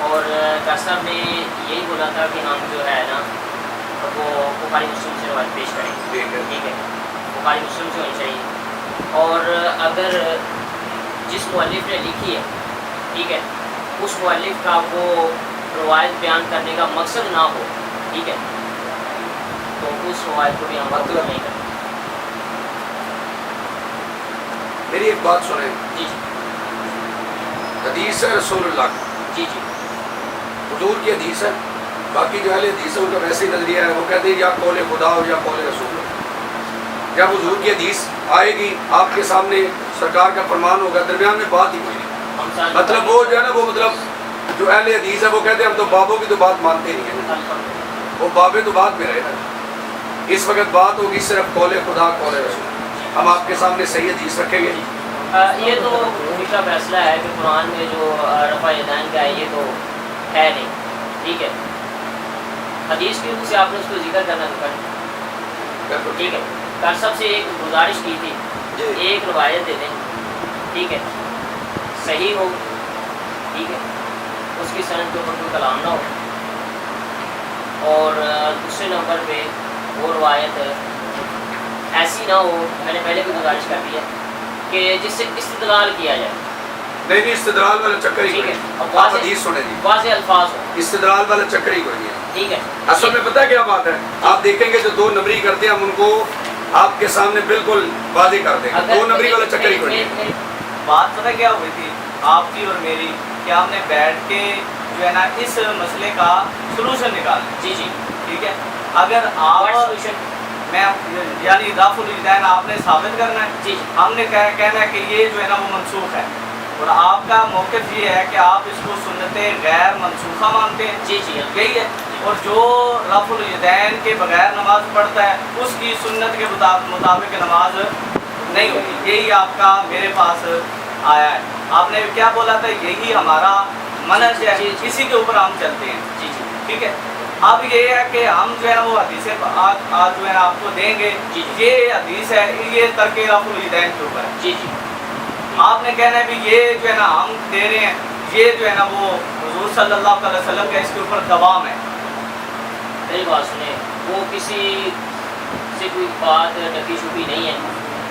اور ڈاکٹر صاحب نے یہی بولا تھا کہ ہم جو ہے نا وہ بخاری مسلم سے روایت پیش کریں. ٹھیک ہے, بخاری مسلم سے ہونی چاہیے. اور اگر جس مؤلف نے لکھی ہے, ٹھیک ہے, اس مؤلف کا وہ روایت بیان کرنے کا مقصد نہ ہو, ٹھیک ہے, تو اس روایت کو بھی ہم مطلب نہیں کرتے. میری ایک بات سنیں. جی جی. حدیث ہے رسول اللہ کی. جی جی. حضور کی حدیث ہے. باقی جو اہل حدیث ہے ان کا ویسے ہی نظریہ ہے, وہ کہتے ہیں یا قول خدا ہو یا قول رسول ہو. جب حضور کی حدیث آئے گی آپ کے سامنے سرکار کا فرمان ہوگا, درمیان میں بات ہی کوئی نہیں. مطلب وہ جو ہے نا, وہ مطلب جو اہل حدیث ہے وہ کہتے ہیں ہم تو بابوں کی تو بات مانتے نہیں ہیں, وہ بابے تو بات میں رہے نا. اس وقت بات ہوگی صرف قول خدا قول رسول. ہم آپ کے سامنے صحیح حدیث رکھیں گے. یہ تو کا فیصلہ ہے کہ قرآن میں جو رفع یدین کا ہے یہ تو ہے نہیں, ٹھیک ہے. حدیث کی روح سے آپ نے اس کو ذکر کرنا تو کریں, ٹھیک ہے. ڈاکٹر صاحب سے ایک گزارش کی تھی, ایک روایت دے دیں, ٹھیک ہے, صحیح ہو, ٹھیک ہے, اس کی سند کے اوپر کوئی کلام نہ ہو. اور دوسرے نمبر پہ وہ روایت ایسی نہ ہو, میں نے پہلے بھی گزارش کر دی ہے, کہ جس سے استدلال کیا جائے. نہیں استدلال والا چکر ہی کوئی نہیں. آپ حدیث سنیں جی, واضح الفاظ ہو. استدلال والا چکر ہی کوئی نہیں ہے. ٹھیک ہے. اصل میں پتہ ہے کیا بات ہے, آپ دیکھیں گے جو دو نمبری کرتے ہیں ہم ان کو آپ کے سامنے بالکل واضح کر دیں گے. دو نمبری والا چکر ہی کوئی نہیں ہے. بات پتہ کیا ہوئی تھی آپ کی اور میری, کہ ہم نے بیٹھ کے جو ہے نا اس مسئلے کا سلوشن نکالا. جی جی. ٹھیک ہے. اگر آپ میں یعنی رفع الیدین آپ نے ثابت کرنا ہے, جی ہم نے کہنا ہے کہ یہ جو ہے نا وہ منسوخ ہے, اور آپ کا موقف یہ ہے کہ آپ اس کو سنت غیر منسوخہ مانتے ہیں. جی جی یہی ہے. اور جو رفع الیدین کے بغیر نماز پڑھتا ہے اس کی سنت کے مطابق نماز نہیں ہوتی. یہی آپ کا میرے پاس آیا ہے. آپ نے کیا بولا تھا, یہی ہمارا منہج ہے, اسی کے اوپر ہم چلتے ہیں. جی جی. ٹھیک ہے. اب یہ ہے کہ ہم جو ہے نا وہ حدیثیں آج جو ہے نا آپ کو دیں گے. یہ حدیث ہے, یہ ترک رفع الیدین کے اوپر ہے. جی جی. آپ نے کہنا ہے بھی یہ جو ہے نا ہم دے رہے ہیں, یہ جو ہے نا وہ حضور صلی اللہ علیہ وسلم کا اس کے اوپر دوام ہے. میری بات سنیں, وہ کسی سے کوئی بات ڈکی چھپی نہیں ہے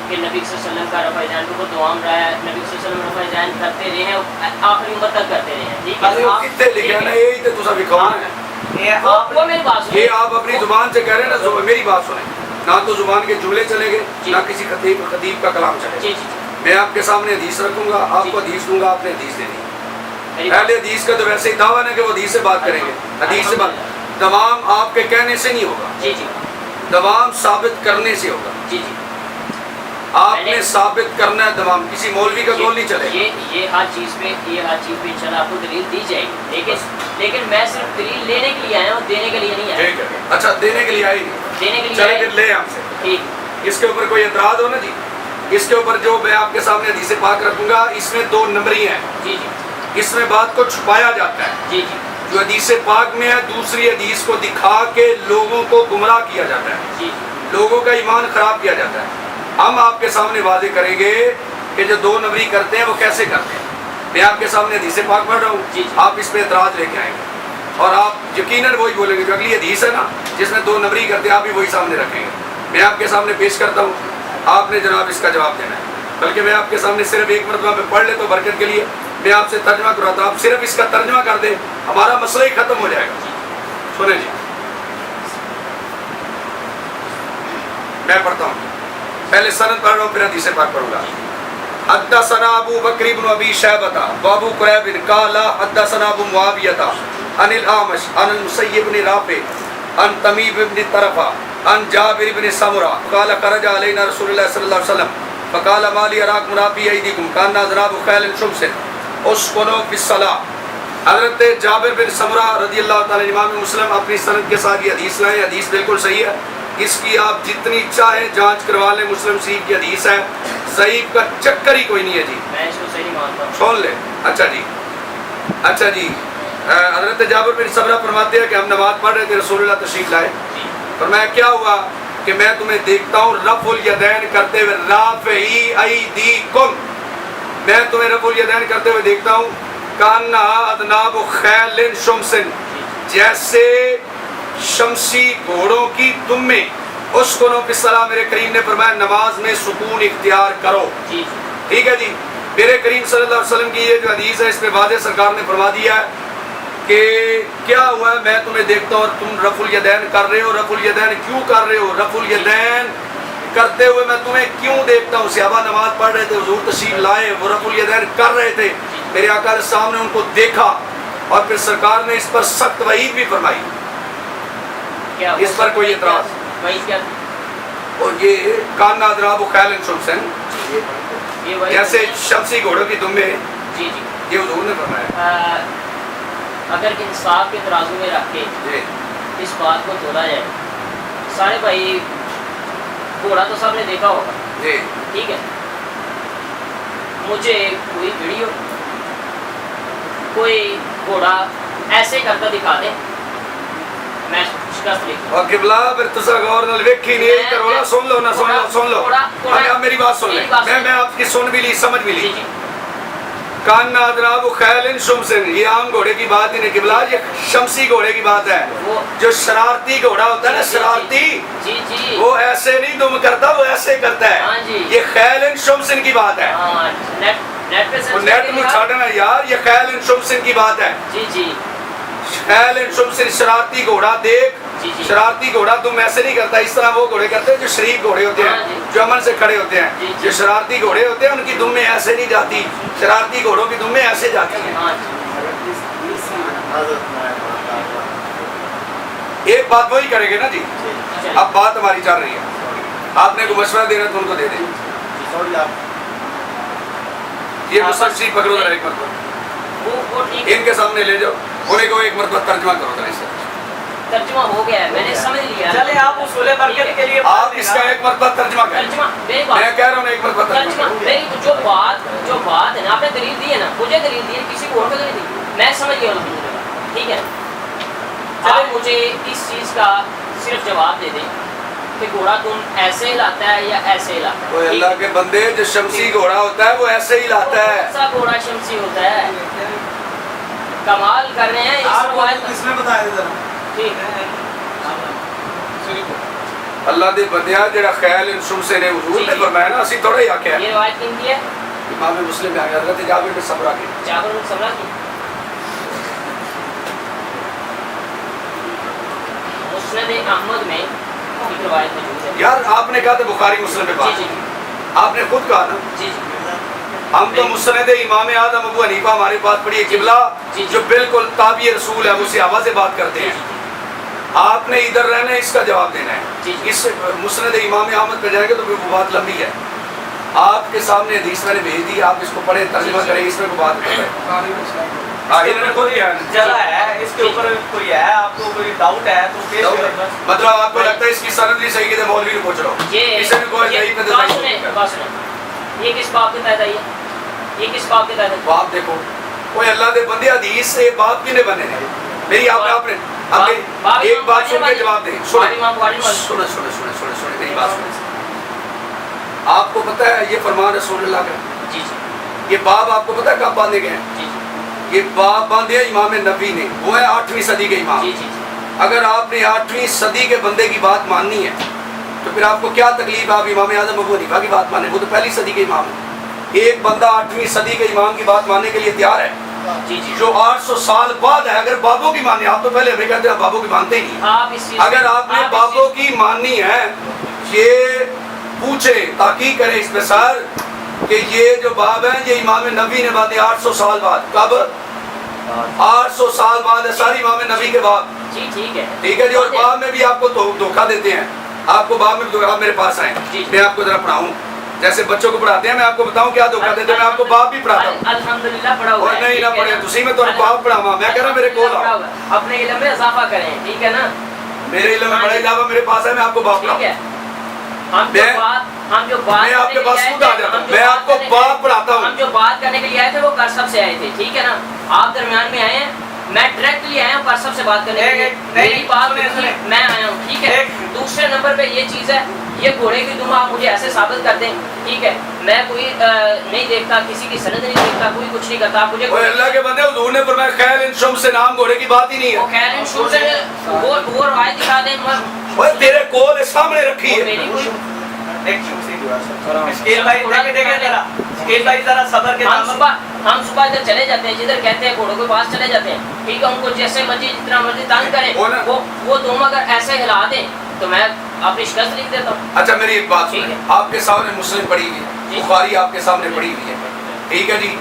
کہ نبی صلی اللہ علیہ وسلم کا رفع یدین کے اوپر دوام رہا ہے. نبی صلی اللہ علیہ وسلم رفع یدین کرتے رہے ہیں, آخری عمر تک کرتے رہے ہیں. ٹھیک ہے. آپ کتنے لکھے نا, یہی تو تسا دکھاؤ ہے. وہ میری بات سنیں, یہ آپ اپنی زبان سے کہہ رہے ہیں نا, میری بات سنیں. نہ تو زبان کے جملے چلیں گے, نہ کسی خطیب کا کلام چلے. جی جی. میں آپ کے سامنے حدیث رکھوں گا, آپ کو حدیث دوں گا, آپ نے حدیث دینی ہے. اہل حدیث کا تو ویسے ہی دعویٰ ہے کہ وہ حدیث سے بات کریں گے. حدیث سے بات, دوام آپ کے کہنے سے نہیں ہوگا. جی جی. دوام ثابت کرنے سے ہوگا. جی جی. آپ نے ثابت کرنا ہے دوام, کسی مولوی کا قول نہیں چلے. یہ ہر چیز پہ انشاءاللہ آپ کو دلیل دی جائے گی, لیکن میں صرف دلیل لینے کے لیے آیا ہوں, دینے کے لیے نہیں آیا. ٹھیک ہے. اچھا, دینے کے لیے آئی نہیں, دینے کے لیے چلے پھر لے ہم سے. ٹھیک. اس کے اوپر کوئی اعتراض ہو نا جی. اس کے اوپر جو میں آپ کے سامنے حدیث پاک رکھوں گا, اس میں دو نمبری ہیں. جی جی. اس میں بات کو چھپایا جاتا ہے. جی جی. جو حدیث پاک میں ہے, دوسری حدیث کو دکھا کے لوگوں کو گمراہ کیا جاتا ہے. جی. لوگوں کا ایمان خراب کیا جاتا ہے. ہم آپ کے سامنے واضح کریں گے کہ جو دو نمبری کرتے ہیں وہ کیسے کرتے ہیں. میں آپ کے سامنے حدیث پاک پڑھ رہا ہوں, جی. آپ اس پہ اعتراض لے کے آئیں گے, اور آپ یقیناً وہی بولیں گے. جو اگلی حدیث ہے نا جس میں دو نمبری کرتے ہیں, آپ بھی وہی سامنے رکھیں گے. میں آپ کے سامنے پیش کرتا ہوں, آپ نے جناب اس کا جواب دینا ہے. بلکہ میں آپ کے سامنے صرف ایک مرتبہ میں پڑھ لے تو برکت کے لیے میں آپ سے ترجمہ کراتا ہوں, آپ صرف اس کا ترجمہ کر دیں, ہمارا مسئلہ ہی ختم ہو جائے گا. سنیں جی, میں پڑھتا ہوں, پہلے سند پڑھ رہا ہوں, پھر حدیث پاک پڑھوں گا. حدثنا ابو بکر بن ابی شیبہ وابو قریب قال حدثنا ابو معاویہ عن الاعمش عن المسیب بن رافع عن تمیم بن طرفہ عن جابر بن سمرہ قال خرج علینا رسول اللہ صلی اللہ علیہ وسلم فقال ما لي اراكم منافي ايديكم كان اذناب خيل شمس اسكنوا في الصلاه. حضرت جابر بن سمرہ رضی اللہ تعالی امام مسلم اپنی سند کے ساتھ یہ حدیث لائے. حدیث بالکل صحیح ہے, اس کی آپ جتنی چاہیں جانچ کروا لیں. مسلم شریف کی حدیث ہے, ضعیف کا چکر ہی کوئی نہیں ہے جی. میں اس کو صحیح مانتا ہوں. سن لیں. اچھا جی, اچھا جی. حضرت جابر بن سمرہ فرماتے ہیں کہ ہم نماز پڑھ رہے تھے, رسول اللہ تشریف لائے. فرمایا کیا ہوا کہ میں تمہیں دیکھتا ہوں رفع الیدین کرتے ہوئے, رافعی ایدیکم, میں تمہیں رفع الیدین کرتے ہوئے دیکھتا ہوں. کانا ادناب خیل شمسن، جیسے شمسی گھوڑوں کی دمیں، اس کو نو پسلا، میرے کریم نے فرمایا نماز میں سکون اختیار کرو. ٹھیک ہے جی. میرے کریم صلی اللہ علیہ وسلم کی یہ جو حدیث ہے اس میں واضح سرکار نے فرما دیا ہے کہ کیا ہوا ہے، میں تمہیں دیکھتا ہوں اور تم رفع الیدین کر رہے ہو. رفع الیدین کیوں کر رہے ہو؟ رفع الیدین کرتے ہوئے میں تمہیں کیوں دیکھتا ہوں؟ صحابہ نماز پڑھ رہے تھے، حضور تشریف لائے، وہ رفع الیدین کر رہے تھے، میرے آقا علیہ السلام نے ان کو دیکھا اور پھر سرکار نے اس پر سخت وعید بھی فرمائی. اس پر کوئی اعتراض؟ اور یہ کانا ادناب خیل شمسن، جیسے شمسی گھوڑوں کی دمیں، یہ حضور نے فرمایا. اگر انصاف کے ترازو میں رکھ کے اس بات کو تولا جائے، سارے بھائی گھوڑا تو سب نے دیکھا ہوگا، ٹھیک ہے، مجھے کوئی ویڈیو کوئی گھوڑا ایسے کرتا دکھا دے، میں شکست لکھ. اور قبلہ پھر تسا غور نال ویکھی نہیں کرو نا، سن لو نا، سن لو اب میری بات سن لیں. میں آپ کی سن بھی لی، سمجھ بھی لی. کانا ادناب خیل شمسن، یہ عام گھوڑے کی بات ہی نہیں قبلہ، یہ شمسی گھوڑے کی بات ہے. جو شرارتی گھوڑا ہوتا ہے نا، شرارتی، وہ ایسے نہیں دم کرتا، وہ ایسے کرتا ہے. یہ خیل شمسن کی بات ہے. نیٹ میں چھاڑنا یار، یہ خیل شمسن کی بات ہے. خیل شمسن، شرارتی گھوڑا دیکھ. شرارتی گھوڑا تم ایسے نہیں کرتا، اس طرح وہ گھوڑے کرتے ہیں جو شریف گھوڑے ہوتے ہیں، جو امن سے کھڑے ہوتے ہیں. جو شرارتی گھوڑے ہوتے ہیں ان کی دمیں ایسے نہیں جاتی، شرارتی گھوڑوں کی دمیں ایسے جاتی ہیں. ایک بات وہی کرے گے نا جی. اب بات ہماری چل رہی ہے، آپ نے کوئی مشورہ دینا تو ان کو دے دیں. یہ مسلسل پکڑو ذرا ایک مرتبہ، ان کے سامنے لے جاؤ، انہیں کو ایک مرتبہ ترجمہ کرو ذرا. اس سے ترجمہ ہو گیا ہے، میں نے سمجھ لیا. چلے آپ اصول برکت کے لیے آپ اس کا ایک مرتبہ ترجمہ کریں. میں کہہ رہا ہوں ایک مرتبہ ترجمہ. میری جو بات ہے نا، آپ نے دلیل دی ہے نا، مجھے دلیل دی ہے، کسی کو اور کو دلیل دی، میں سمجھ گیا الحمدللہ. ٹھیک ہے، آپ مجھے اس چیز کا صرف جواب دے دیں کہ گھوڑا تم ایسے ہلاتا ہے یا ایسے ہلاتا ہے. کوئی اللہ کے بندے، جو شمسی گھوڑا ہوتا ہے وہ ایسے ہی لاتا ہے. کون سا گھوڑا شمسی ہوتا ہے؟ کمال کر رہے ہیں اس میں بتایا ذرا. اللہ دے بندیا جڑا خیال شمسن نے حضور نے فرمایا نا، اسی تھوڑا ہی آکھیا. یہ روایت کن کی ہے؟ امام مسلم میں آیا حضرت جابر بن سمرہ کی. جابر بن سمرہ کی مسند احمد میں ایک روایت موجود ہے. یار آپ نے کہا تھا بخاری مسلم میں بات، آپ نے خود کہا نا. ہم تو مسند امام اعظم ابو حنیفہ ہمارے پاس پڑھی ہے قبلہ، جو بالکل تابع رسول ہے، وہ صحابہ سے بات کرتے ہیں. آپ نے ادھر رہنا ہے، اس کا جواب دینا ہے. اس مسند امام احمد پہ جائیں گے تو پھر وہ بات لمبی ہے. آپ کے سامنے حدیث میں نے بھیج دی، آپ اس کو پڑھیں، ترجمہ کریں، اس میں کوئی بات نہیں ہے. انہوں نے خود کیا چلا ہے، اس کے اوپر کوئی ہے، آپ کو کوئی ڈاؤٹ ہے تو پیش کریں. مطلب آپ کو لگتا ہے اس کی سند بھی صحیح ہے، مولوی نے پوچھ رہا ہوں. اسے بھی کوئی صحیح پہ یہ کس باب کے تحت ہے؟ یہ کس باب کے تحت ہے؟ باب دیکھو، کوئی اللہ دے بندے حدیث سے باب کیوں نے بنے ہیں؟ میری آپ نے ایک بات سن کے جواب دیں. سنیں میری بات سنیں. آپ کو پتہ ہے یہ فرمان رسول اللہ کا، یہ باب آپ کو پتہ ہے کب باندھے گئے ہیں؟ یہ باب باندھے امام نبی نے، وہ ہے 8ویں صدی کے امام. اگر آپ نے 8ویں صدی کے بندے کی بات ماننی ہے تو پھر آپ کو کیا تکلیف؟ آپ امام اعظم ابو حنیفہ کی بات مانیں، وہ تو پہلی صدی کے امام ہے. ایک بندہ 8ویں صدی کے امام کی بات ماننے کے لیے تیار ہے جو 800 سال بعد ہے. اگر بابوں کی ماننی، آپ تو پہلے ہمیں کہتے ہیں بابوں کی مانتے ہی نہیں. اگر آپ نے بابوں کی ماننی ہے، یہ پوچھے، تحقیق کریں اس پہ سر کہ یہ جو باب ہیں یہ امام نبی نے باندھے 800 سال بعد. کب؟ 800 سال بعد ہے ساری امام نبی کے باب. ٹھیک ہے جی. اور باب میں بھی آپ کو دھوکہ دیتے ہیں. آپ کو باب میں آپ میرے پاس آئیں، میں آپ کو ذرا پڑھاؤں جیسے بچوں کو پڑھاتے ہیں. میں آپ کو بتاؤں کیا دھوکہ دیتے ہیں. میں آپ کو باب بھی پڑھاتا ہوں. الحمدللہ پڑھا ہوا ہے. نہیں نہ پڑھے تسی، میں تو باب پڑھاواں. میں کہہ رہا میں اپنے علم میں اضافہ کریں، ٹھیک ہے نا. میرے علم میں بڑا اضافہ میرے پاس ہے. میں آپ کو باب پڑھاؤں. ہم جو بات آپ کے پاس خود آ جاتا ہوں، میں آپ کو باب پڑھاتا ہوں. ہم جو بات کرنے کے لیے آئے تھے وہ کرسب سے آئے تھے، ٹھیک ہے نا. آپ درمیان میں آئے ہیں، میں ڈائریکٹلی آیا ہوں کرسب سے بات کرنے کے لیے. میری بات میں آیا ہوں، ٹھیک ہے. دوسرے نمبر پہ یہ چیز ہے یہ گھوڑے کی دم آپ مجھے ایسے ثابت کر دیں, ٹھیک ہے, میں کوئی نہیں دیکھتا, کسی کی سند نہیں دیکھتا, کوئی کچھ نہیں کرتا, آپ مجھے اوے اللہ کے بندے, حضور نے فرمایا خیل ان شم سے نام گھوڑے کی بات ہی نہیں ہے. وہ خیل ان شم سے وہ روایت دکھا دیں. اوے تیرے کول سامنے رکھی ہے. میری کوئی مشکل بھائی دیکھیں ذرا, مشکل بھائی ذرا صبر کے ہم صبح ادھر چلے جاتے ہیں, جدھر کہتے ہیں گھوڑوں کے پاس چلے جاتے ہیں, ٹھیک ہے, ان کو جیسے مرضی جتنا مرضی تنگ کریں, وہ دم اگر ایسے ہلا دیں تو میں اپنی شکست لکھ دیتا ہوں. اچھا میری ایک بات سنیں, آپ کے سامنے مسلم پڑھی ہوئی ہے, بخاری آپ کے سامنے پڑھی ہوئی ہے, ٹھیک ہے جی,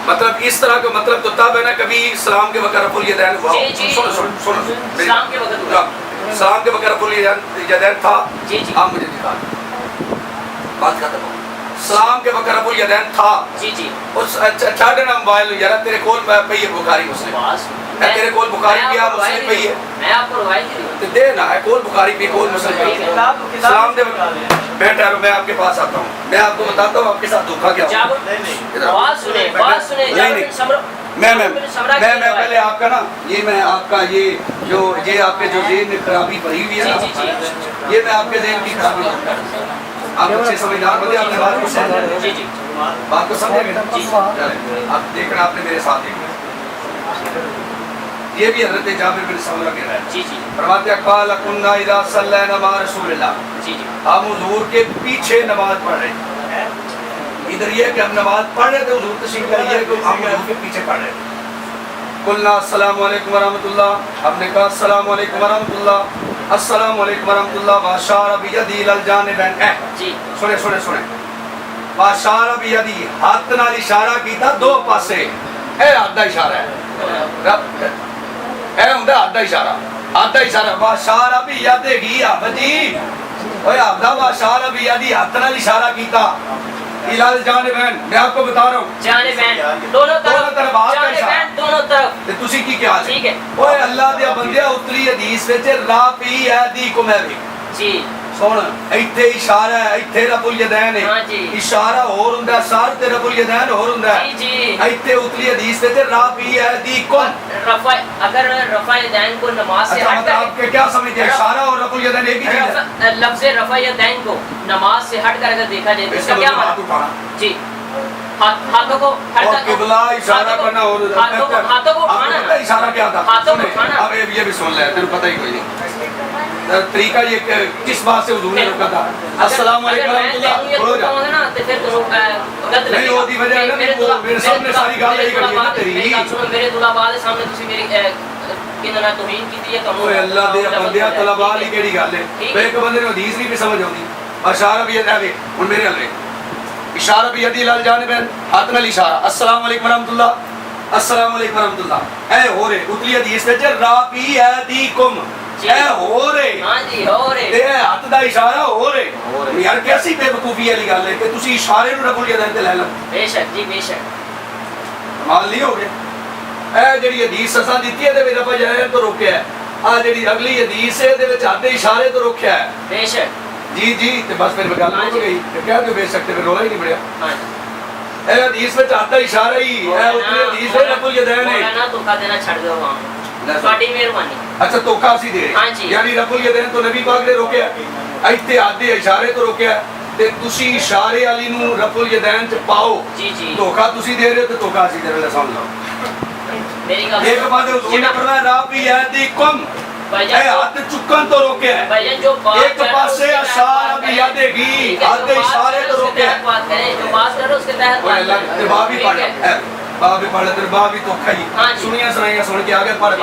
مطلب اس طرح کا مطلب تو تب ہے نا کبھی اسلام کے وقت رفع الیدین ہوا. سنو اسلام کے وقت اسلام کے وقت رفع الیدین تھا. آپ مجھے دکھا بات ختم ہو. اسلام کے وقت رفع الیدین تھا. اس چھاڑے نا موبائل یار, تیرے کول پئی ہے بخاری مسلم, تیرے کول بخاری پیا مسلم پئی ہے, میں آپ کو روایت دے نا ہے, کول بخاری پی کول مسلم پئی ہے. اسلام دے بیٹا میں آپ کے پاس آتا ہوں, میں آپ کو بتاتا ہوں آپ کے ساتھ دھوکا کیا ہوا. بات سنیں میں پہلے آپ کا نا یہ میں آپ کا یہ آپ کے جو ذہن میں خرابی پڑی ہوئی ہے نا, یہ میں آپ کے ذہن کی خرابی کرتا ہوں. آپ اچھے سمجھدار بندے, آپ نے بات کو سمجھا, بات کو سمجھے گا. آپ دیکھنا, آپ نے میرے ساتھ دیکھنا, یہ بھی حضرت جابر بن سمرہ کہہ رہا ہے, فرماتے ہیں قال كنا اذا صلينا مع رسول اللہ, ہم حضور کے پیچھے نماز پڑھ رہے ہیں. ادھر یہ کہ ہم نماز پڑھ رہے تھے, حضور تشریف لائے, یہ کہ ہم حضور کے پیچھے پڑھ رہے تھے. قلنا السلام علیکم ورحمۃ اللہ, ہم نے کہا السلام علیکم ورحمۃ اللہ, السلام علیکم ورحمۃ اللہ. واشار بیدی الی الجانبین, سنے واشار بیدی, ہاتھ نال اشارہ کیتا دو پاسے, اے ہاتھ دا اشارہ ہے, اے ہوندا ہاتھ دا اشارہ. واشار بیدی ابدی, اوے ہاتھ دا واشار بیدی, ہاتھ نال اشارہ کیتا الال جانبین, میں آپ کو بتا رہا ہوں جانبین دونوں طرف, جانبین دونوں طرف. تسی کی کیا ہے, ٹھیک ہے, اوے اللہ دے بندیا, اتری حدیث وچ رافی ایدیکم ہے بھی, جی سن ایتھے اشارہ ہے, ایتھے رفع الیدین ہے, اشارہ ہور ہوندا ہے, سار تے رفع الیدین ہور ہوندا ہے. ایتھے اتری حدیث وچ رافی ایدیکم, رفع, اگر رفع الیدین کو نماز سے ہٹ کر, آپ کے کیا سمجھتے ہیں, اشارہ اور رفع الیدین ایک ہی چیز ہے. لفظ رفع الیدین کو نماز سے ہٹ کر اگر دیکھا جائے تو اس کا کیا معنی, جی ہاتھوں کو قبلہ اشارہ کرنا, اور ہاتھوں کو اٹھانا, اشارہ کیا تھا, ہاتھوں کو اٹھانا. اب یہ بھی سن لے, تجھے پتہ ہی کوئی نہیں طریقہ یہ کس بات سے حضور نے روکا تھا. السلام علیکم ورحمۃ اللہ, ہو جا نہیں ہوتی وجہ ہے نا, میرے سامنے ساری گال یہی کری ہے نا تیری. میرے طلباء دے سامنے تسی میری کینہ توہین کیتی ہے, اوے اللہ دے بندیا, طلباء دی کیڑی گل ہے, ایک بندے نے حدیث نہیں بھی سمجھ آتی. اشارہ بھی ہے ہن میرے ہلے, اشارہ بھی یدی لال جانبین, ہاتھ نال اشارہ, السلام علیکم ورحمۃ اللہ, السلام علیکم ورحمۃ اللہ. اے ہو رہے اتلی حدیث وچ رافی ایدیکم, اے ہو رہے, ہاں جی ہو رہے, تے ہاتھ دا اشارہ ہو رہے. یار کیسی بے وقوفی والی گل ہے کہ تسی اشارے نوں رفع الیدین تے لے لو. بے شک جی, بے شک, کمال نہیں ہو گیا. اے جڑی حدیث اساں دتی ہے تے رفع الیدین تو روکیا ہے, آ جڑی اگلی حدیث ہے دے وچ ہاتھ دے اشارے تو روکیا ہے. بے شک, جی تے بس پھر گل ہو گئی, کیا کہ بے شک تے رولا ہی نہیں بڑیا. ہاں جی, اے حدیث وچ ہاتھ دا اشارہ ہی, اے اتلی حدیث ہے رفع الیدین ہے. مولانا دھوکا دینا چھڑ دو وہاں, تہاڈی مہربانی. اچھا دھوکا اسی دے ہاں جی, یعنی رفع الیدین تو نبی پاک نے روکیا, ایتھے ہاتھ دے اشارے تو روکیا, تے تسی اشارے والی نوں رفع الیدین چ پاؤ. جی دھوکا تسی دے رہے ہو تے دھوکا اسی دے رہے ہو. سمجھ لو میری گل, ایک بات حضور نے فرمایا رافی ایدیکم, اے ہاتھ چکن تو روکیا ہے, بھائی جو ایک پاسے اشارہ بھی یادے گی, ہاتھ دے اشارے تو روکیا ہے. بات کریں, جو بات کرو اس کے تحت اوے اللہ تے باب بھی پڑھ, باب بھی پڑھ, تے باب بھی تو کھئی سنیاں سنائیاں سن کے آگے پڑھ.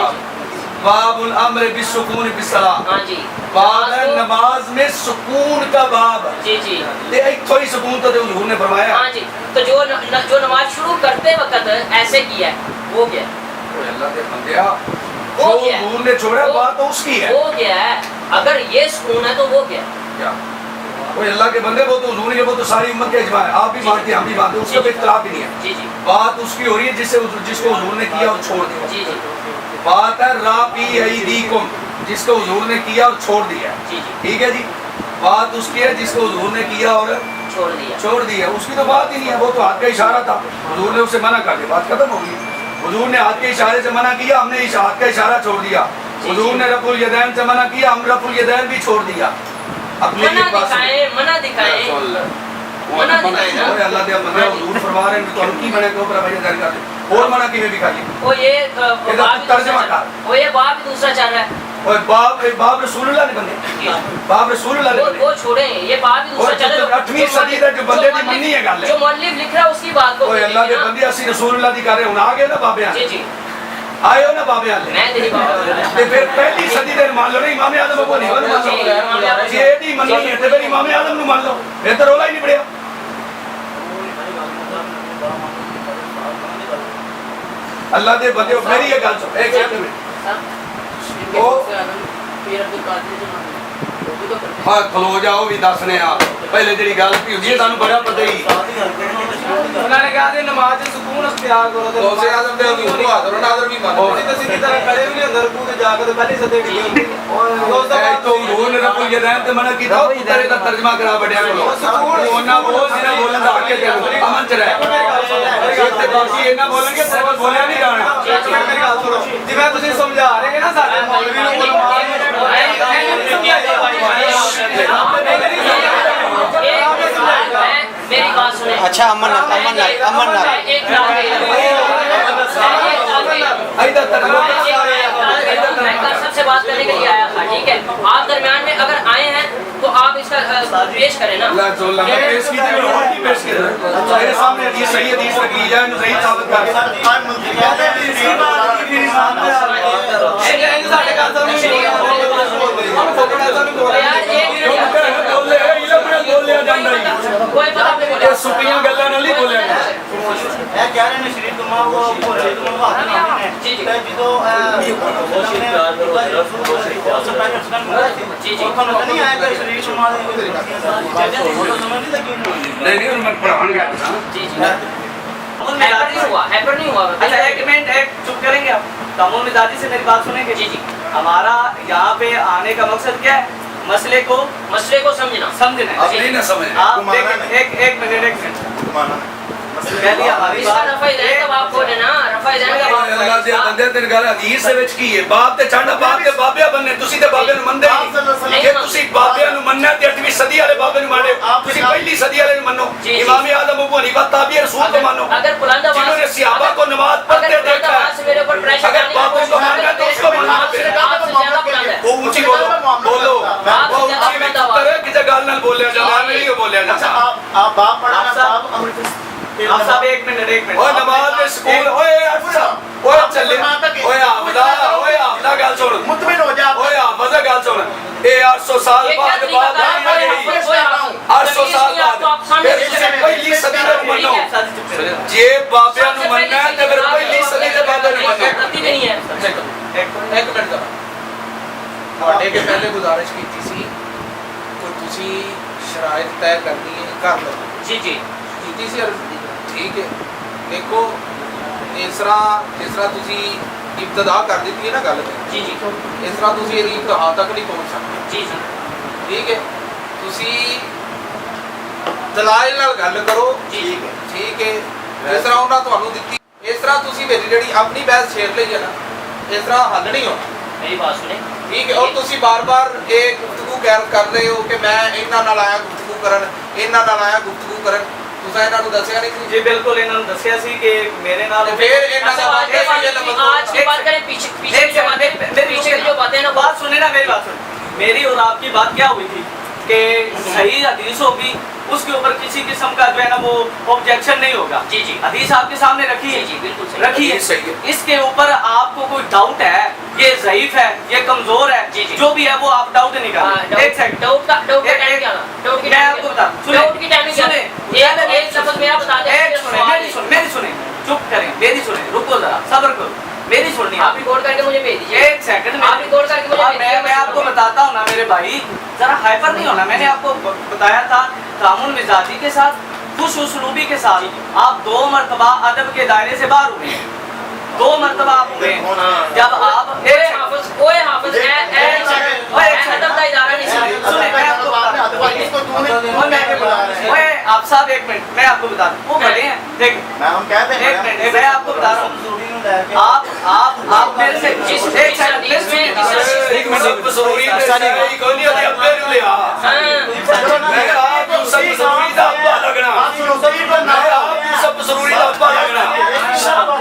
باب الامر بالسکون فی الصلاۃ, ہاں جی, باب ہے نماز میں سکون کا باب. جی جی, تے ایتھوں ہی سکون تو حضور نے فرمایا. ہاں جی, تو جو نماز شروع کرتے وقت ایسے کیا ہے وہ کیا ہے, اوے اللہ دے بندیا, جو حضور نے چھوڑا بات تو اس کی ہے. وہ کیا ہے, اگر یہ سکون ہے تو وہ کیا ہے, کیا اوے اللہ کے بندے, وہ تو حضور نے, وہ تو ساری امت کا اجماع ہے, آپ بھی مانتے ہیں ہم بھی مانتے ہیں, اس کا کوئی اختلاف ہی نہیں ہے. جی جی, بات اس کی ہو رہی ہے جس کو حضور نے کیا اور چھوڑ دیا. جی جی, بات ہے رافی ایدیکم, جس کو حضور نے کیا اور چھوڑ دیا. جی جی, ٹھیک ہے جی, بات اس کی ہے جس کو حضور نے کیا اور چھوڑ دیا, اس کی تو بات ہی نہیں ہے, وہ تو ہاتھ کا اشارہ تھا, حضور نے اسے منع کر دیا, بات ختم ہو گئی. حضور نے ہاتھ کے اشارے سے منع کیا, ہم نے ہاتھ کا اشارہ چھوڑ دیا. حضور نے رفع الیدین سے منع کیا, ہم رفع الیدین بھی چھوڑ دیا. اپنی منع بات دکھائیں، منع دکھائیں، منع دکھائیں نا۔ اوے اللہ دے بندے حضور فرما رہے ہیں تو کی بنے تو اوپر بھائی جان کر اور منع کیویں دکھائیے وہ یہ باب ترجمہ کر وہ یہ باب بھی دوسرا چل رہا ہے، اور باب رسول اللہ نے بندے باب رسول اللہ نے بندے وہ چھوڑیں، یہ باب بھی دوسرا چل رہا ہے۔ 8ویں صدی دا جو بندے دی مننی ہے گل ہے، جو مؤلف لکھ رہا ہے اس کی بات کو اوے اللہ دے بندے اسی رسول اللہ دی کر رہے ہن آ گئے نا بابے جی جی آئے ہو نا بابے والے میں نہیں بابا تے پھر پہلی صدی دے مان لو نا امام اعظم ابو حنیفہ نو مان لو جی ایڈی مننی ہے تے پھر امام اعظم نو مان لو پھر تے رولا ہی نہیں پڑیا۔ اللہ دے بندے میری یہ گل سن ایک سیکنڈ ہاں کھلو جاؤ بھی دسنے آ پہلے جڑی گل پی ہوندی ہے سانو بڑا پتہ ہی انہوں نے کہا کہ نماز میں سکون اختیار کرو تے غوث اعظم دے حضور نو حاضر و ناظر بھی مانو اسی تے سیدھی طرح کھڑے بھی نہیں اندر کو تے جا کے تے پہلی صدی گئی ہوندی اے تو حضور نے رب الجلال تے منع کیتا او تیرے دا ترجمہ کرا بڑیا کولو انہاں بول جنہاں بولن دا حق ہے تینوں امن چ رہ تے باقی انہاں بولن گے تے بولیا نہیں جانا میری گل سنو جویں تسی سمجھا رہے ہیں نا سارے مولوی نوں میری بات سنیں۔ اچھا امن ادھر ترجمہ میں کل سب سے بات کرنے کے لیے آیا تھا، ٹھیک ہے؟ آپ درمیان میں اگر آئے ہیں تو آپ اس کا پیش کریں نا۔ اللہ جو اللہ نے پیش کی تھی وہ نہیں پیش کی میرے سامنے حدیث صحیح حدیث لگی جائے انہوں صحیح ثابت کر کوئی پتہ نہیں بولے سپیاں گلاں نال نہیں بولیا اے کہہ رہے نے شریف تما وہ بولے تم بات نہیں جی جی تے جدوں جی جی نہیں آیا کہ شریف تما نہیں میں پڑھان گیا تھا جی جی ہیپر نہیں ہوا، ہیپر نہیں ہوا۔ اچھا ایک منٹ ایک چپ کریں گے آپ تمام مزاجی سے میری بات سنیں گے؟ جی جی ہمارا یہاں پہ آنے کا مقصد کیا ہے؟ مسئلے کو سمجھنا سمجھنا ہے۔ اب نہیں نہ سمجھ آپ دیکھیں ایک منٹ پہلی ہماری اس کا رفع ذہن کا باب کھولے نا، رفع ذہن کا باب اللہ دے بندے تے گل حدیث دے وچ کی ہے باپ تے چھڈ باپ تے بابیا بننے تسی تے بابے نوں مندے نہیں کہ تسی بابیا نوں مننا تے 8ویں صدی والے بابے نوں مانو تسی پہلی صدی والے نوں منو امام اعظم ابو حنیفہ تابعی رسول کو مانو اگر بلند آواز جنہوں نے صحابہ کو نماز پڑھتے دیکھا ہے میرے اوپر پریشر اگر باپوں کو ماننا تو اس کو ماننا آپ سے زیادہ بلند ہے۔ وہ اونچی بولو بولو وہ اونچی میں کرے کسے گل نال بولیا جاندا نہیں بولیا جاندا آپ باپ پڑھنا باپ آپ صاحب ایک منٹ اوے نماز دے سکول اوے افسر اوے چلے اوے حافظہ گل سن مطمئن ہو جا اوے حافظہ گل سن اے 800 سال بعد بات آئی ہے 800 سال بعد پھر تسی پہلی صدی دے منو جے بابیاں نوں مننا ہے تے پھر پہلی صدی دے بابے نوں منو نہیں ہے۔ ایک منٹ دا ਤੁਹਾਡੇ ਕੇ ਪਹਿਲੇ ਗੁਜ਼ਾਰਿਸ਼ ਕੀਤੀ ਸੀ ਕੋਈ ਤੁਸੀਂ ਸ਼ਰਾਇਤ ਤੈਅ ਕਰਨੀ ਹੈ ਕਰ ਲਓ جی جی ਕੀਤੀ ਸੀ ਔਰ ਠੀਕ ਹੈ ਦੇਖੋ ਇਸ ਤਰ੍ਹਾਂ ਤੁਸੀਂ ਇਬਤਦਾ ਕਰ ਦਿੱਤੀ ਹੈ ਨਾ ਗੱਲ ਤੇ جی جی ਇਸ ਤਰ੍ਹਾਂ ਤੁਸੀਂ ਇਹਦੀ ਇੰਤਹਾ ਤੱਕ ਨਹੀਂ ਪਹੁੰਚ ਸਕਦੇ جی جی ਠੀਕ ਹੈ ਤੁਸੀਂ ਦਲਾਇਲ ਨਾਲ ਗੱਲ ਕਰੋ ਠੀਕ ਹੈ ਜਿਸ ਤਰ੍ਹਾਂ ਉਹਨਾਂ ਤੁਹਾਨੂੰ ਦਿੱਤੀ ਇਸ ਤਰ੍ਹਾਂ ਤੁਸੀਂ ਵਿੱਚ ਜਿਹੜੀ ਆਪਣੀ ਬਹਿਸ ਛੇੜ ਲਈ ਹੈ ਨਾ ਇਸ ਤਰ੍ਹਾਂ ਹੱਲ ਨਹੀਂ ਹੋਣਾ میری بات سنیں۔ ਠੀਕ ਹੈ ਔਰ ਤੁਸੀਂ ਬਾਰ-ਬਾਰ ਇਹ ਗੁਫ਼ਤਗੂ ਕਰ ਰਹੇ ਹੋ ਕਿ ਮੈਂ ਇਹਨਾਂ ਨਾਲ ਆਇਆ ਗੁਫ਼ਤਗੂ ਕਰਨ ਇਹਨਾਂ ਨਾਲ ਆਇਆ ਗੁਫ਼ਤਗੂ ਕਰਨ ਤੁਸੀਂ ਇਹਨਾਂ ਨੂੰ ਦੱਸਿਆ ਨਹੀਂ ਸੀ جی بالکل انہوں نے دسیا سی کہ میرے نال ਤੇ ਫਿਰ ਇਹਨਾਂ اچھا، ਦਾ آج کی بات کریں پیچھے کی جو باتیں پیچھے کی جو باتیں نا بات سنیں نا میری بات سنیں میری اور آپ کی بات کیا ہوئی تھی کہ صحیح حدیث ہوگی اس کے اوپر کسی قسم کا جو ہے نا وہ آبجیکشن نہیں ہوگا جی جی حدیث آپ کے سامنے رکھی ہے جی بالکل صحیح رکھی ہے صحیح ہے اس کے اوپر آپ کو کوئی ڈاؤٹ ہے یہ ضعیف ہے یہ کمزور ہے جی جی جو بھی ہے وہ آپ ڈاؤٹ نکالیں ایک سیکنڈ ڈاؤٹ کا ٹائم کیا نا ڈاؤٹ کی میں آپ کو بتا ڈاؤٹ کی ٹائمنگ کیا ایک لفظ میرا بتا دیں میری سنیں چپ کریں میری سنیں رکو ذرا صبر کرو میری سننی آپ ریکارڈ کر کے مجھے بھیج دیجیے ایک سیکنڈ آپ ریکارڈ کر کے مجھے بھیج دیجیے میں آپ کو بتاتا ہوں نا میرے بھائی ذرا ہائپر نہیں ہونا میں نے آپ کو بتایا تھا تعامل مزاجی کے ساتھ خوش اسلوبی کے ساتھ آپ 2 مرتبہ ادب کے دائرے سے باہر ہوئے 2 مرتبہ آپ ہوئے جب آپ اوے حافظ ادب کا ادارہ نہیں سنیں میں آپ کو آپ صاحب ایک منٹ میں آپ کو بتا دوں وہ بڑے ہیں دیکھ ہم کہتے ہیں ایک منٹ میں آپ کو بتا رہا ہوں آپ میرے سے ایک منٹ ضروری ہے کوئی نہیں ابے نو لیا میں آپ کو سب ضروری دا ابا لگنا میں آپ کو سب ضروری دا ابا لگنا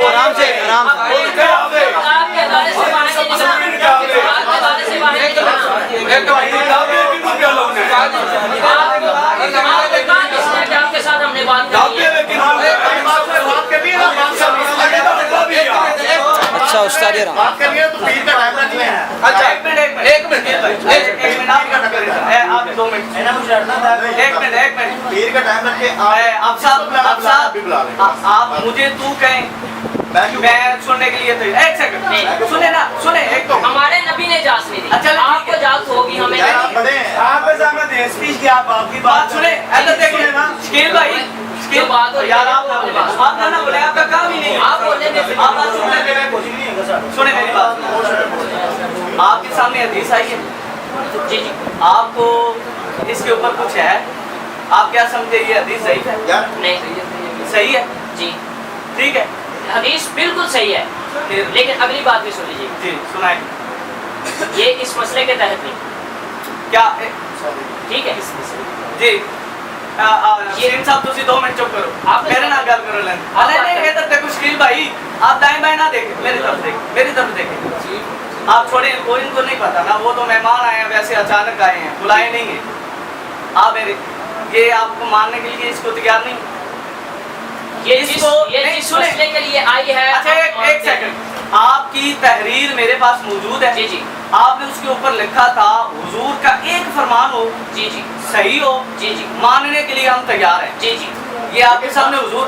آرام سے آرام سے بول کے آوے آپ کے ادارے سے باہر نہیں ضروری کے آوے آپ کے ادارے سے باہر نہیں دعوے کی روپیہ لوگ نے آپ کے ساتھ ہم نے بات دعوے کی اچھا استاد رام بات کریے تو پیر کا ٹائم رکھ لیں اچھا ایک منٹ آپ 2 منٹ ایک منٹ پیر کا ٹائم رکھ کے آپ مجھے تو کہیں میں سننے کے لیے تیار ایک سیکنڈ سنے نا سنے ایک تو ہمارے نبی نے اجازت نہیں دی اچھا آپ کو اجازت ہوگی ہمیں آپ کی بات سنے ایسا دیکھیں شکیل بھائی جو بات ہو یار آپ نہ بولے آپ کا کام ہی نہیں آپ بولنے میں آپ بات سنے میری بات آپ کے سامنے حدیث آئی ہے جی جی آپ کو اس کے اوپر کچھ ہے آپ کیا سمجھتے یہ حدیث ضعیف ہے نہیں صحیح ہے جی ٹھیک ہے حدیث بالکل صحیح ہے لیکن اگلی بات بھی سن لیجیے جی سنائیں یہ اس مسئلے کے تحت نہیں کیا ٹھیک ہے جی شیرین صاحب تسی 2 منٹ چپ کرو آپ میرے نہ گل کرو لیں نہیں ادھر دیکھو شکیل بھائی آپ دائیں بائیں نہ دیکھیں میری طرف دیکھیں آپ چھوڑیں کوئی ان کو نہیں پتا نا وہ تو مہمان آئے ہیں ویسے اچانک آئے ہیں بلائے نہیں ہیں آپ میرے یہ آپ کو ماننے کے لیے اس کو تیار نہیں یہ جس مسئلے کے لیے آئی ہے اچھا ایک سیکنڈ آپ کی تحریر میرے پاس موجود ہے جی جی آپ نے اس کے اوپر لکھا تھا حضور کا ایک فرمان ہو جی جی صحیح ہو جی جی ماننے کے لیے ہم تیار ہیں جی جی یہ آپ کے سامنے حضور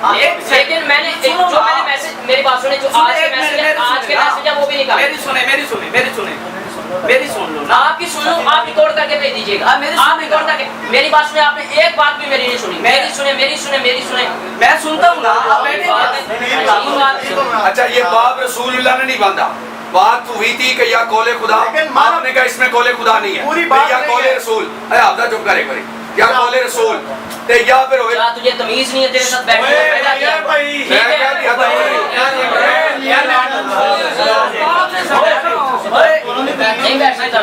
لیکن میں نے جو میں نے میسج میری بات سنے جو آج کے میسج ہے وہ بھی نکالے میری سن لو آپ کی سن لو آپ ریکارڈ کر کے بھیج دیجیے گا آپ ریکارڈ کر کے میری بات سنے آپ نے ایک بات بھی میری نہیں سنی میری سنے میں سنتا ہوں نا آپ بیٹھے اچھا یہ باب رسول اللہ نے نہیں باندھا بات تو ہوئی تھی کہ یا قول خدا آپ نے کہا اس میں قول خدا نہیں ہے یا قول رسول اے آپ دا چپ کرے کرے یا قول رسول تے یا پھر ہوئے کیا تجھے تمیز نہیں ہے تیرے ساتھ بیٹھنے کی میں کیا دیا تھا نہیں بیٹھ سکتا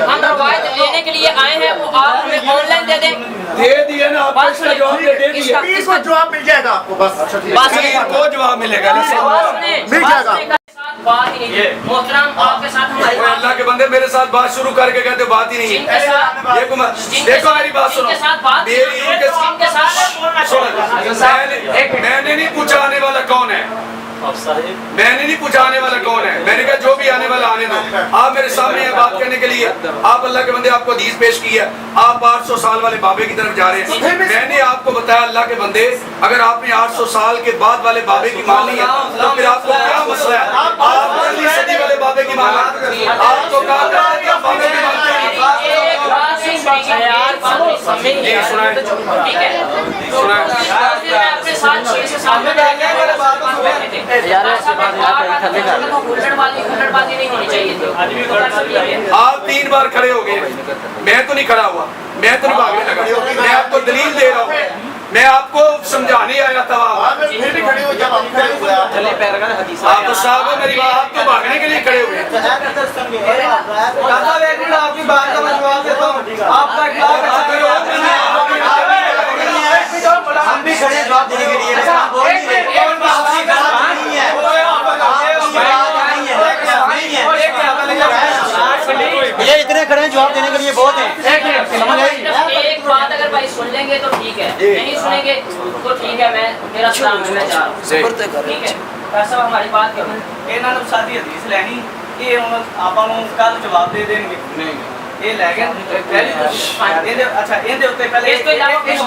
ہم روایت لینے کے لیے آئے ہیں وہ آپ ہمیں آن لائن دے دیں دے دیے نا آپ اس کا جواب دے دیے اس کو جواب مل جائے گا آپ کو بس کو جواب ملے گا مل جائے گا بات ہی نہیں محترم آپ کے ساتھ ہماری اللہ کے بندے میرے ساتھ بات شروع کر کے کہتے بات ہی نہیں جن کے ساتھ ہے دیکھو میری بات سنو میں نے نہیں پوچھا آنے والا کون ہے میں نے نہیں پوچھا آنے والا کون ہے میں نے کہا جو بھی آنے والا آنے دو آپ میرے سامنے ہیں بات کرنے کے لیے آپ اللہ کے بندے آپ کو حدیث پیش کی ہے آپ 800 سال والے بابے کی طرف جا رہے ہیں میں نے آپ کو بتایا اللہ کے بندے اگر آپ نے 800 سال کے بعد والے بابے کی مان لی ہے تو پھر آپ کو کیا مسئلہ ہے آپ 20 صدی والے بابے کی مان لیں آپ تو کہا کرتے ہیں کہ آپ بابے کی مانتے ہیں آپ 3 بار کھڑے ہو گئے میں تو نہیں کھڑا ہوا میں تو نہیں بھاگنے لگا میں آپ کو دلیل دے رہا ہوں میں آپ کو سمجھانے آیا تھا آپ تو صاحب ہو میری بات آپ تو بھاگنے کے لیے کھڑے ہوئے آپ کی بات کا میں جواب دیتا ہوں آپ کا ہم بھی کھڑے جواب دینے کے لیے یہ اتنے کھڑے جواب دینے کے لیے بہت ہیں ایک بات اگر بھائی سن لیں گے گے تو ٹھیک ہے، جی۔ نہیں سنیں گے تو ٹھیک ہے، میرا سلام ہے، میں جا رہا ہوں، ٹھیک ہے؟ ڈاکٹر صاحب ہماری بات کریں، ਇਹਨਾਂ ਨੂੰ ਸਾਡੀ ਹਦੀਸ ਲੈਣੀ, ਇਹ ਹੁਣ ਆਪਾਂ ਨੂੰ ਕੱਲ ਜਵਾਬ ਦੇ ਦੇਣਗੇ। ਨਹੀਂ ਇਹ ਲੈ ਗਏ ਪਹਿਲੀ ਇਹਦੇ ਅੱਛਾ ਇਹਦੇ ਉੱਤੇ ਪਹਿਲੇ ਇਸ ਤੋਂ ਇਲਾਵਾ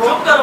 ਚੁੱਪ ਕਰੋ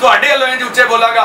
ਤੁਹਾਡੇ ਵੱਲੋਂ ਇੰਜ ਉੱਚੇ ਬੋਲਾਂਗਾ।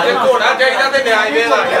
ਇਹ ਘੋੜਾ ਚਾਹੀਦਾ ਤੇ ਨਿਆਜ ਵੇਲ ਆ ਗਿਆ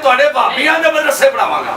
ਤੁਹਾਡੇ ਭਾਬੀਆਂ ਦੇ ਮਦਰਸੇ ਪੜਾਵਾਂਗਾ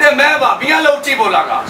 ਤੇ ਮੈਂ ਭਾਬੀਆਂ ਲੌਚੀ ਬੋਲਾਂਗਾ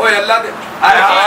ਓਏ ਅੱਲਾ ਦੇ ਆਏ ਹਾਏ